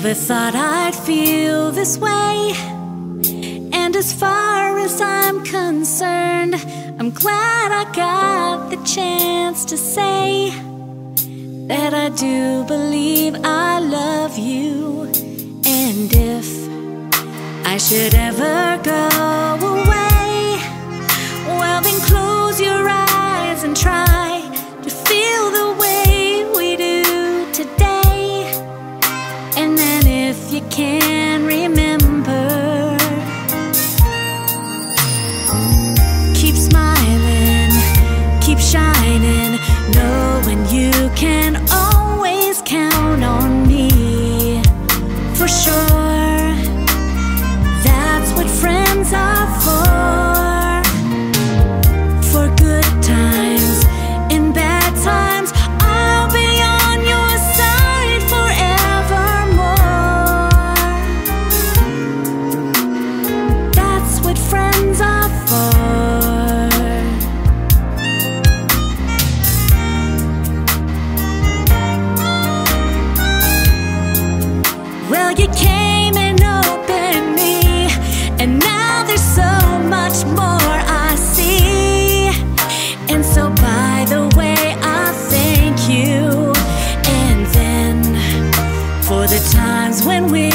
Never thought I'd feel this way, and as far as I'm concerned, I'm glad I got the chance to say that I do believe I love you. And if I should ever go away, well then close your eyes and try to feel the way we do today. And then if you can remember, keep smiling, keep shining, knowing you can always count on me. For sure, that's what friends are for. For good times, in bad times, I'll be on your side forevermore. That's what friends are for. Well, you came and opened me, and now there's so much more I see. And so by the way, I thank you. And then for the times when we